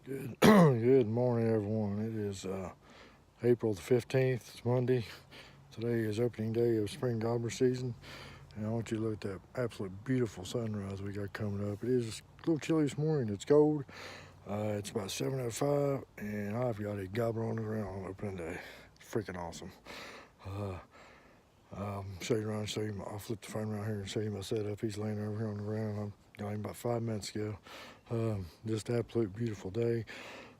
Good, good morning, everyone. It is April the 15th. It's Monday. Today is opening day of spring gobbler season. And I want you to look at that absolute beautiful sunrise we got coming up. It is a little chilly this morning. It's cold. It's about 7:05, and I've got a gobbler on the ground on opening day. It's freaking awesome. Uh, I'll show you around, I'll flip the phone around here and show you my setup. He's laying over here on the ground. I got him about 5 minutes ago. Just an absolute beautiful day.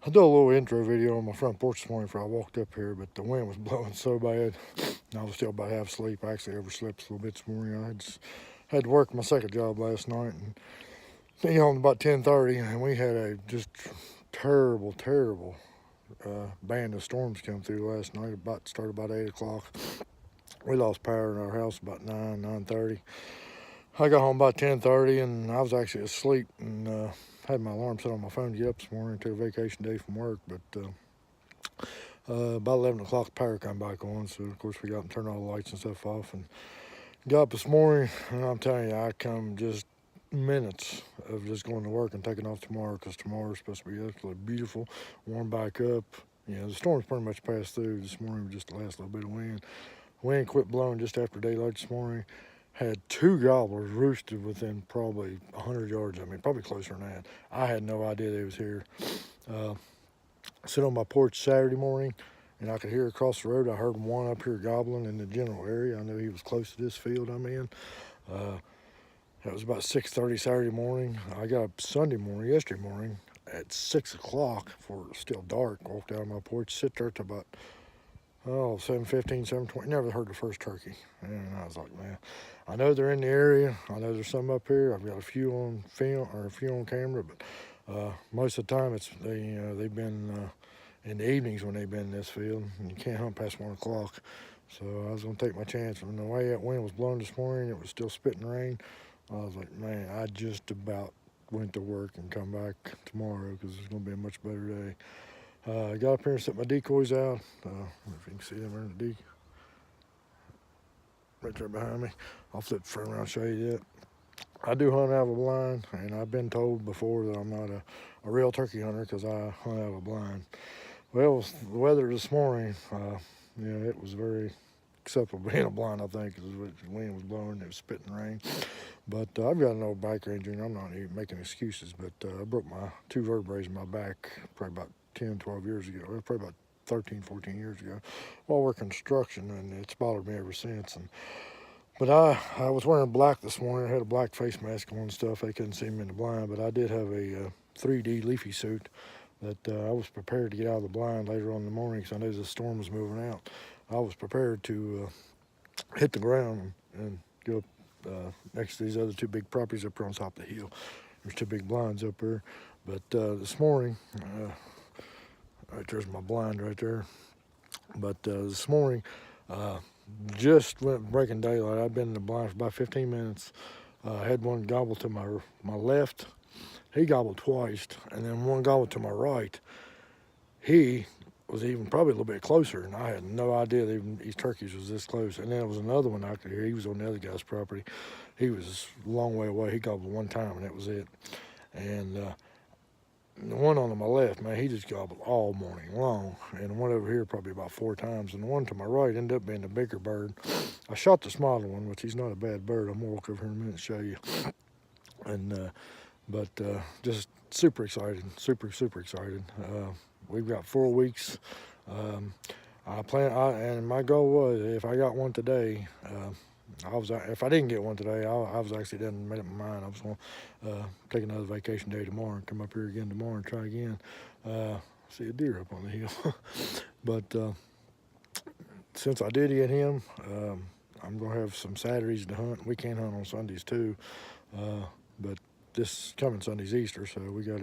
I did a little intro video on my front porch this morning before I walked up here, but the wind was blowing so bad, and I was still about half asleep. I actually overslept a little bit this morning. I just had to work my second job last night, and got home about 10:30, and we had a just terrible band of storms come through last night. Started about 8 o'clock. We lost power in our house about 9:30. I got home about 10:30, and I was actually asleep, and had my alarm set on my phone to get up this morning to a vacation day from work. But about 11 o'clock, the power come back on, so of course we got to turn all the lights and stuff off, and got up this morning, and I'm telling you, I come just minutes of just going to work and taking off tomorrow, because tomorrow's supposed to be absolutely beautiful, warm back up. The storm's pretty much passed through this morning with just the last little bit of wind. Wind quit blowing just after daylight this morning. Had two gobblers roosted within probably 100 yards of me, probably closer than that. I had no idea they was here. I sit on my porch Saturday morning, and I could hear across the road. I heard one up here gobbling in the general area. I knew he was close to this field I'm in. That was about 6:30 Saturday morning. I got up yesterday morning at 6 o'clock before it was still dark. Walked out of my porch, sit there till about 7:15, 7:20. Never heard the first turkey. And I was like, man, I know they're in the area. I know there's some up here. I've got a few on film or a few on camera, but most of the time they've been in the evenings when they've been in this field. And you can't hunt past 1 o'clock. So I was going to take my chance. And the way that wind was blowing this morning, it was still spitting rain. I was like, man, I just about went to work and come back tomorrow, because it's going to be a much better day. I got up here and set my decoys out. If you can see them in the decoy right there behind me. I'll flip the front around and show you that. I do hunt out of a blind, and I've been told before that I'm not a real turkey hunter because I hunt out of a blind. Well, the weather this morning, it was very acceptable being a blind, I think, because the wind was blowing and it was spitting rain. But I've got an old back injury, and I'm not even making excuses, but I broke my two vertebrae in my back probably about 10, 12 years ago, or probably about 13, 14 years ago, while working construction, and it's bothered me ever since. But I was wearing black this morning. I had a black face mask on and stuff. They couldn't see me in the blind, but I did have a 3D leafy suit that I was prepared to get out of the blind later on in the morning, because I knew the storm was moving out. I was prepared to hit the ground and go up next to these other two big properties up here on top of the hill. There's two big blinds up there. But this morning, right there's my blind right there. But this morning, just went breaking daylight. I'd been in the blind for about 15 minutes. I had one gobble to my left. He gobbled twice, and then one gobble to my right. He was even probably a little bit closer, and I had no idea that even these turkeys was this close. And then there was another one I could hear. He was on the other guy's property. He was a long way away. He gobbled one time, and that was it. And the one on my left, man, he just gobbled all morning long. And the one over here probably about 4 times. And the one to my right ended up being the bigger bird. I shot the smaller one, which he's not a bad bird. I'm going to walk over here in a minute and show you. And but just super excited, super excited. We've got 4 weeks. And my goal was, if I got one today, if I didn't get one today, I was actually done made up my mind. I was going to take another vacation day tomorrow and come up here again tomorrow and try again. See a deer up on the hill. But since I did get him, I'm going to have some Saturdays to hunt. We can hunt on Sundays too, but this coming Sunday's Easter, so we got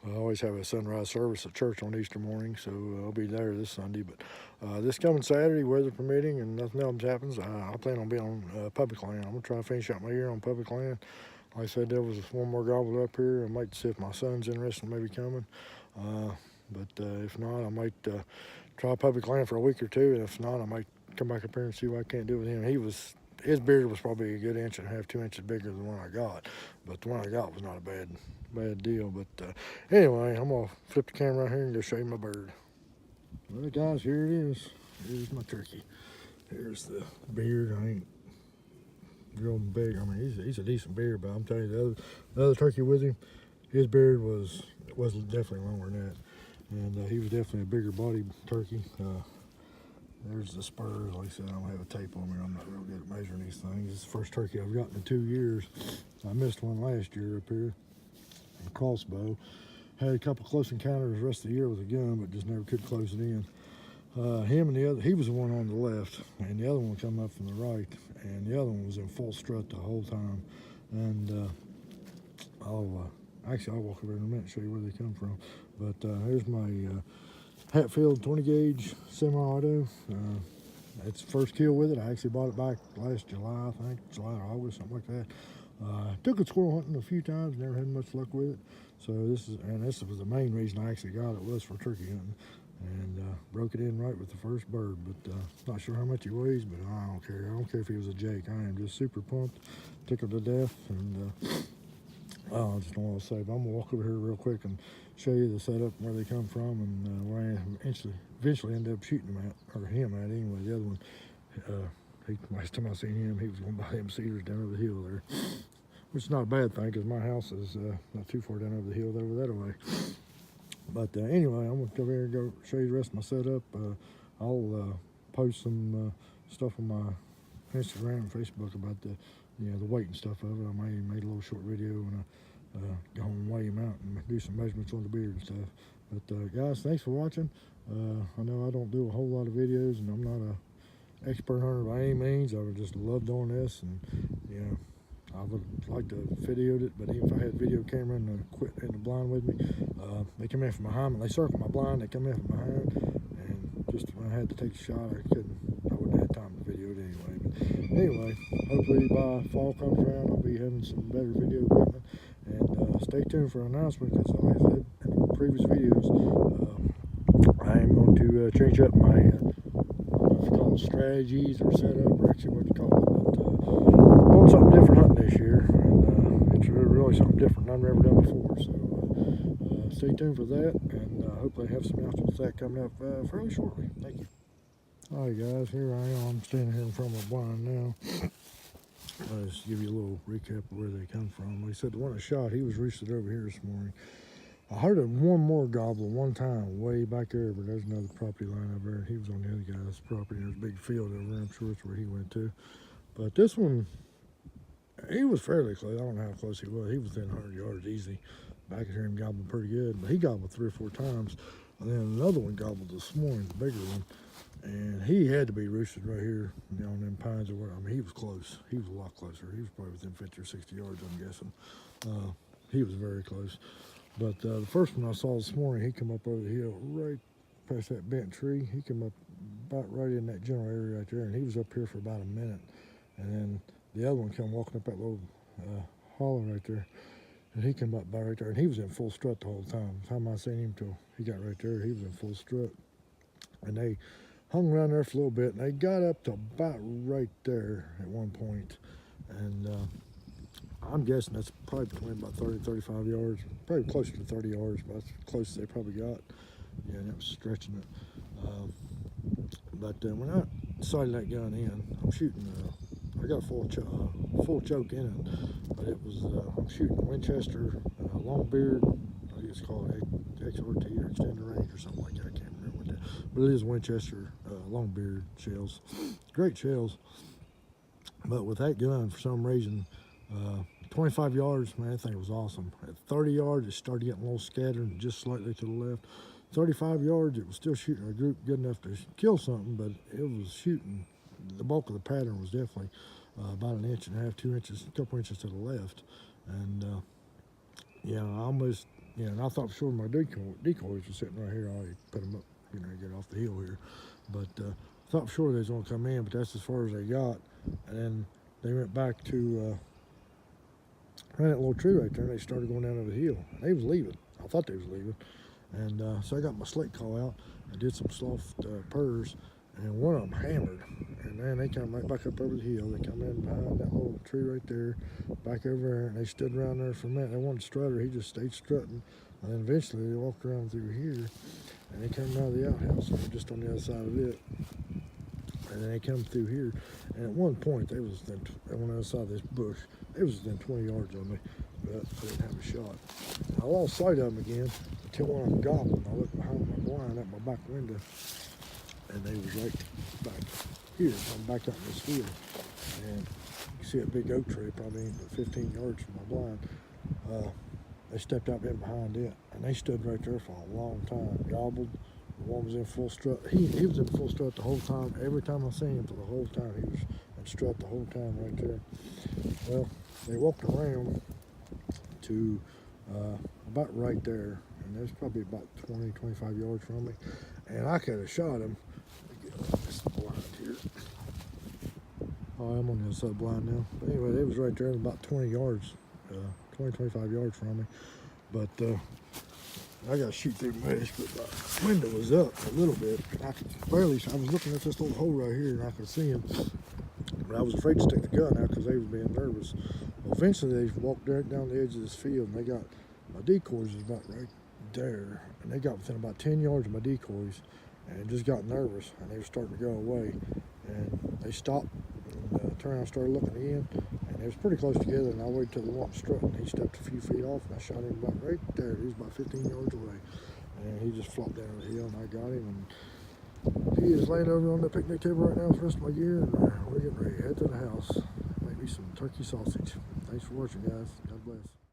I always have a sunrise service at church on Easter morning, so I'll be there this Sunday. But this coming Saturday, weather permitting and nothing else happens, I plan on being on public land. I'm going to try to finish out my year on public land. Like I said, there was one more gobbler up here. I might see if my son's interested in maybe coming. But if not, I might try public land for a week or two, and if not, I might come back up here and see what I can't do with him. His beard was probably a good 1.5 to 2 inches bigger than the one I got, but the one I got was not a bad deal. But anyway, I'm gonna flip the camera right here and go show you my bird. Well, guys, here it is. Here's my turkey. Here's the beard. I ain't real big. I mean, he's a decent beard, but I'm telling you, the other turkey with him, his beard was definitely longer than that, and he was definitely a bigger body turkey. There's the spurs. Like I said, I don't have a tape on me. I'm not real good at measuring these things. It's the first turkey I've gotten in 2 years. I missed one last year up here, a crossbow. Had a couple close encounters the rest of the year with a gun, but just never could close it in. Him and the other, he was the one on the left, and the other one come up from the right, and the other one was in full strut the whole time. And actually, I'll walk over in a minute and show you where they come from. But here's my Hatfield 20 gauge semi-auto. It's the first kill with it. I actually bought it back last July, I think, July or August, something like that. Took it squirrel hunting a few times, never had much luck with it. So this was the main reason I actually got it, was for turkey hunting. And broke it in right with the first bird, but not sure how much he weighs, but I don't care. I don't care if he was a Jake. I am just super pumped, tickled to death, and I just don't want to say, but I'm gonna walk over here real quick and show you the setup, where they come from, and where I eventually ended up shooting him at anyway. The other one, last time I seen him, he was going by them cedars down over the hill there, which is not a bad thing, because my house is not too far down over the hill over that way. But anyway, I'm gonna come here and go show you the rest of my setup. I'll post some stuff on my Instagram and Facebook about the weight and stuff of it. I made a little short video and go home and weigh him out and do some measurements on the beard and stuff. But guys, thanks for watching. I know I don't do a whole lot of videos, and I'm not an expert hunter by any means. I would just love doing this, and I would like to have videoed it, but even if I had a video camera and the blind with me, they come in from behind me. They circle my blind, they come in from behind, and just when I had to take a shot, I wouldn't have had time to video it anyway. But anyway, hopefully by fall comes around, I'll be having some better video equipment. And stay tuned for an announcement, because like I said in the previous videos, I am going to change up my, I don't know if you call it strategies or setup, or actually what you call it, but doing something different hunting this year, and it's really something different I've never done before. So stay tuned for that, and hopefully have some announcements that coming up fairly shortly. Thank you. All right, guys, here I am. I'm standing here in front of my blind now. I'll just give you a little recap of where they come from. Like I said, the one I shot, he was roosted over here this morning. I heard of one more gobbler one time way back there, but there's another property line over there. He was on the other guy's property. There's a big field over there. I'm sure it's where he went to. But this one, he was fairly close. I don't know how close he was. He was within 100 yards easy. Back at here, him gobbling pretty good. But he gobbled 3 or 4 times. And then another one gobbled this morning, the bigger one. And he had to be roosted right here, on them pines or where. I mean, he was close. He was a lot closer. He was probably within 50 or 60 yards, I'm guessing. He was very close. But the first one I saw this morning, he come up over the hill right past that bent tree. He came up about right in that general area right there, and he was up here for about a minute. And then the other one come walking up that little hollow right there, and he come up by right there, and he was in full strut the whole time. The time I seen him till he got right there, he was in full strut. And they hung around there for a little bit, and they got up to about right there at one point. And I'm guessing that's probably between about 30 35 yards, probably closer to 30 yards, but that's the closest they probably got. Yeah, and that was stretching it. But when I sighted that gun in, I'm shooting, I got a full choke in it, but it was, I'm shooting Winchester, long beard, I think it's called XRT or extended range or something like that, I can't remember what that, but it is Winchester long beard shells, great shells. But with that gun, for some reason, 25 yards, man, that thing was awesome. At 30 yards, it started getting a little scattered just slightly to the left. 35 yards, it was still shooting a group good enough to kill something, but it was shooting, the bulk of the pattern was definitely about 1.5 inches, 2 inches, a couple inches to the left. And yeah, I almost, and I thought for sure my decoys were sitting right here. I already put them up, get off the hill here. But I thought for sure they was gonna come in, but that's as far as they got. And then they went back to ran that little tree right there, and they started going down over the hill. They was leaving. I thought they was leaving. And so I got my slate call out. I did some soft purrs, and one of them hammered. And then they come right back up over the hill. They come in behind that little tree right there, back over there, and they stood around there for a minute. They wanted to strutter. He just stayed strutting. And then eventually they walked around through here, and they come out of the outhouse, and just on the other side of it. And then they come through here, and at one point they was on the other side of this bush. They was within 20 yards of me, but I didn't have a shot. And I lost sight of them again until one of them gobbled. I looked behind my blind at my back window, and they was right back here. I'm back out in this field, and you see a big oak tree, probably 15 yards from my blind. They stepped up in behind it, and they stood right there for a long time, gobbled. The one was in full strut. He was in full strut the whole time. Every time I seen him for the whole time, he was in strut the whole time right there. Well, they walked around to about right there, and there's probably about 20, 25 yards from me, and I could have shot him. Let me get on this blind here. Oh, I'm on the other side of the blind now. But anyway, they was right there about 20 yards, 20, 25 yards from me. But I got to shoot through the mesh, but my window was up a little bit. I could barely, I was looking at this little hole right here, and I could see him. But I was afraid to stick the gun out because they was being nervous. Well, eventually, they walked right down the edge of this field, and they got, my decoys was about right there. And they got within about 10 yards of my decoys, and just got nervous, and they were starting to go away. And they stopped, and turned around and started looking again. And they was pretty close together, and I waited till the one strutting. He stepped a few feet off, and I shot him about right there. He was about 15 yards away. And he just flopped down the hill, and I got him. And he is laying over on the picnic table right now with the rest of my gear, and we're getting ready to head to the house. Make me some turkey sausage. Thanks for watching, guys. God bless.